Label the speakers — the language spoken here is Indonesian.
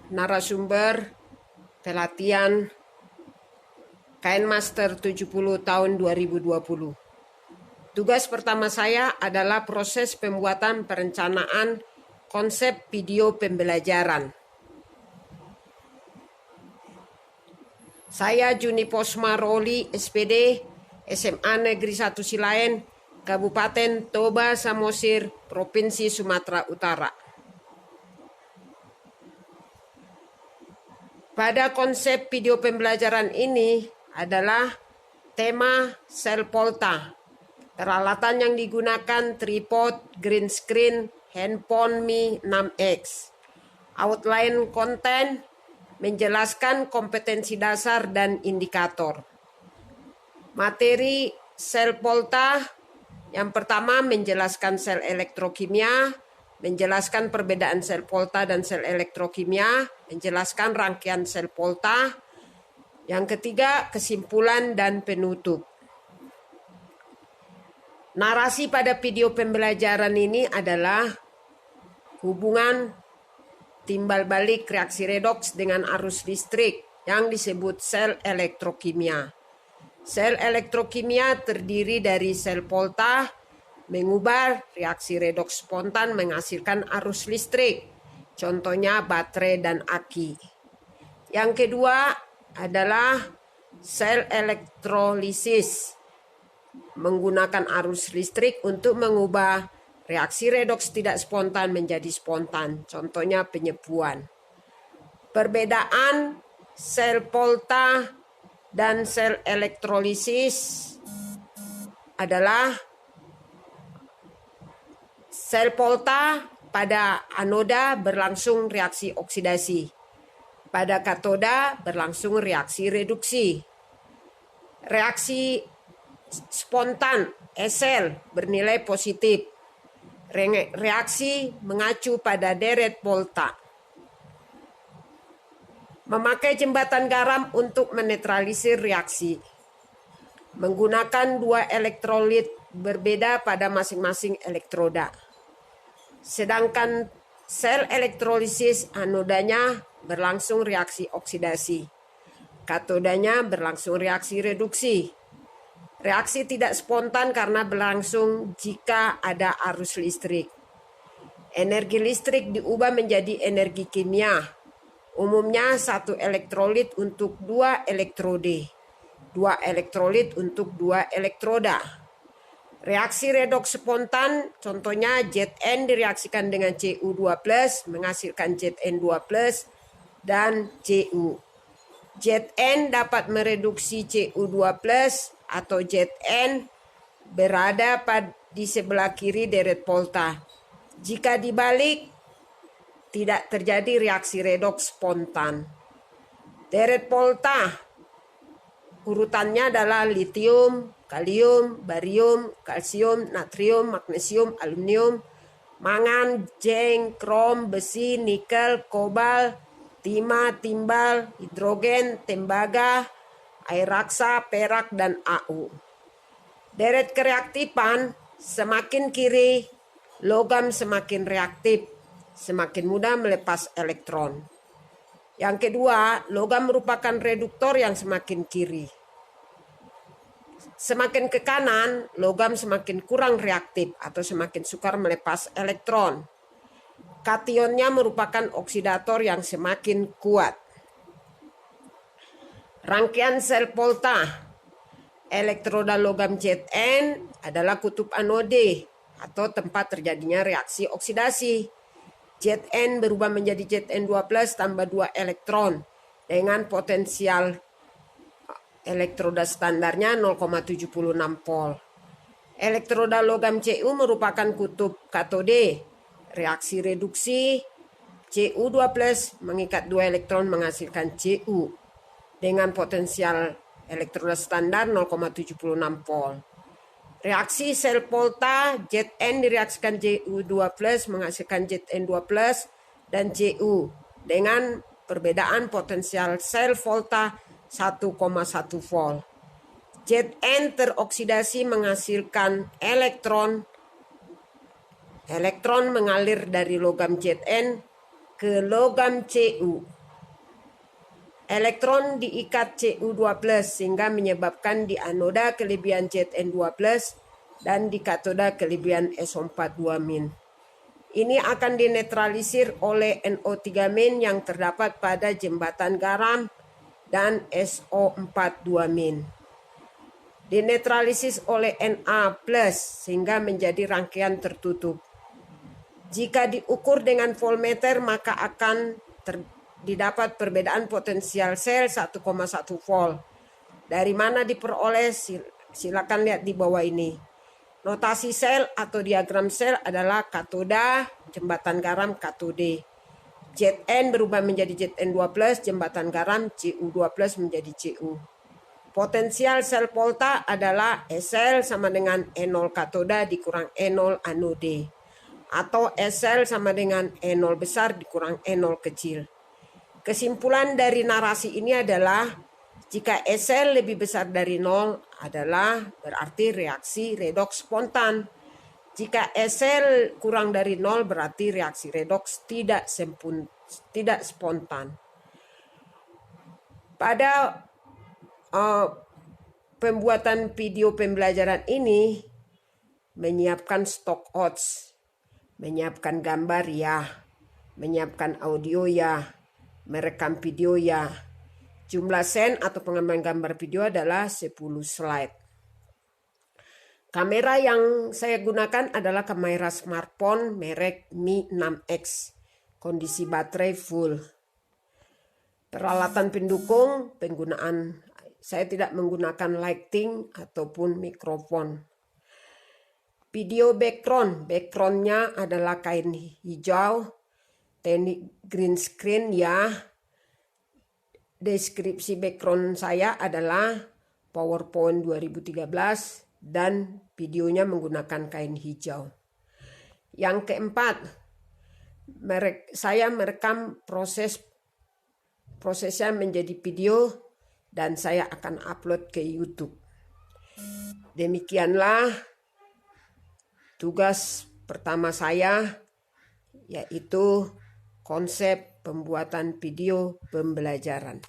Speaker 1: narasumber pelatihan KN Master 70 tahun 2020. Tugas pertama saya adalah proses pembuatan perencanaan konsep video pembelajaran. Saya Juni Posma Roli, SPD, SMA Negeri 1 Silayan, Kabupaten Toba Samosir, Provinsi Sumatera Utara. Pada konsep video pembelajaran ini adalah tema sel Polta. Peralatan yang digunakan tripod, green screen, handphone Mi 6X. Outline konten menjelaskan kompetensi dasar dan indikator. Materi sel Polta yang pertama menjelaskan sel elektrokimia, menjelaskan perbedaan sel Polta dan sel elektrokimia, menjelaskan rangkaian sel Polta. Yang ketiga, kesimpulan dan penutup. Narasi pada video pembelajaran ini adalah hubungan timbal balik reaksi redoks dengan arus listrik yang disebut sel elektrokimia. Sel elektrokimia terdiri dari sel Polta mengubah reaksi redoks spontan menghasilkan arus listrik, contohnya baterai dan aki. Yang kedua adalah sel elektrolisis, menggunakan arus listrik untuk mengubah reaksi redoks tidak spontan menjadi spontan, contohnya penyepuan. Perbedaan sel Polta dan sel elektrolisis adalah sel Polta pada anoda berlangsung reaksi oksidasi. Pada katoda berlangsung reaksi reduksi. Reaksi spontan SL bernilai positif. Reaksi mengacu pada deret Polta. Memakai jembatan garam untuk menetralisir reaksi. Menggunakan dua elektrolit berbeda pada masing-masing elektroda. Sedangkan sel elektrolisis anodanya berlangsung reaksi oksidasi. Katodanya berlangsung reaksi reduksi. Reaksi tidak spontan karena berlangsung jika ada arus listrik. Energi listrik diubah menjadi energi kimia. Umumnya satu elektrolit untuk dua elektrode. Dua elektrolit untuk dua elektroda. Reaksi redoks spontan, contohnya Zn direaksikan dengan Cu2+, menghasilkan Zn2+, dan Cu. Zn dapat mereduksi Cu2+, atau Zn berada di sebelah kiri deret Polta. Jika dibalik, tidak terjadi reaksi redoks spontan. Deret Polta urutannya adalah litium, kalium, barium, kalsium, natrium, magnesium, aluminium, mangan, zinc, krom, besi, nikel, kobalt, timah, timbal, hidrogen, tembaga, air raksa, perak, dan Au. Deret kereaktifan semakin kiri, logam semakin reaktif, semakin mudah melepas elektron. Yang kedua, logam merupakan reduktor yang semakin kiri. Semakin ke kanan, logam semakin kurang reaktif atau semakin sukar melepas elektron. Kationnya merupakan oksidator yang semakin kuat. Rangkaian sel Polta. Elektroda logam Zn adalah kutub anode atau tempat terjadinya reaksi oksidasi. Zn berubah menjadi Zn2+ tambah 2 elektron dengan potensial elektroda standarnya 0,76 volt. Elektroda logam Cu merupakan kutub katode. Reaksi reduksi Cu2+ mengikat 2 elektron menghasilkan Cu dengan potensial elektroda standar 0,76 volt. Reaksi sel Polta, Zn direaksikan Cu2+ menghasilkan Zn2+ dan Cu dengan perbedaan potensial sel Volta 1,1 volt. Zn teroksidasi menghasilkan elektron. Elektron mengalir dari logam Zn ke logam Cu. Elektron diikat Cu2+ sehingga menyebabkan di anoda kelebihan Zn2+ dan di katoda kelebihan SO42-. Ini akan dinetralisir oleh NO3- yang terdapat pada jembatan garam dan SO42-. Dinetralisis oleh Na+ sehingga menjadi rangkaian tertutup. Jika diukur dengan voltmeter maka akan didapat perbedaan potensial sel 1,1 volt. Dari mana diperoleh? Silakan lihat di bawah ini. Notasi sel atau diagram sel adalah katoda, jembatan garam katode. Zn berubah menjadi Zn2+, jembatan garam Cu2+ menjadi Cu. Potensial sel volta adalah SL sama dengan E0 katoda dikurang E0 anode. Atau SL sama dengan E0 besar dikurang E0 kecil. Kesimpulan dari narasi ini adalah jika SL lebih besar dari 0 adalah berarti reaksi redoks spontan. Jika SL kurang dari 0 berarti reaksi redoks tidak spontan. Pada pembuatan video pembelajaran ini menyiapkan stock odds, menyiapkan gambar ya, menyiapkan audio ya, merekam video ya. Jumlah sen atau pengambilan gambar video adalah 10 slide. Kamera yang saya gunakan adalah kamera smartphone merek Mi 6X. Kondisi baterai full. Peralatan pendukung penggunaan, saya tidak menggunakan lighting ataupun mikrofon. Video backgroundnya adalah kain hijau, teknik green screen ya. Deskripsi background saya adalah PowerPoint 2013 dan videonya menggunakan kain hijau. Yang keempat, saya merekam prosesnya menjadi video dan saya akan upload ke YouTube. Demikianlah tugas pertama saya, yaitu konsep pembuatan video pembelajaran.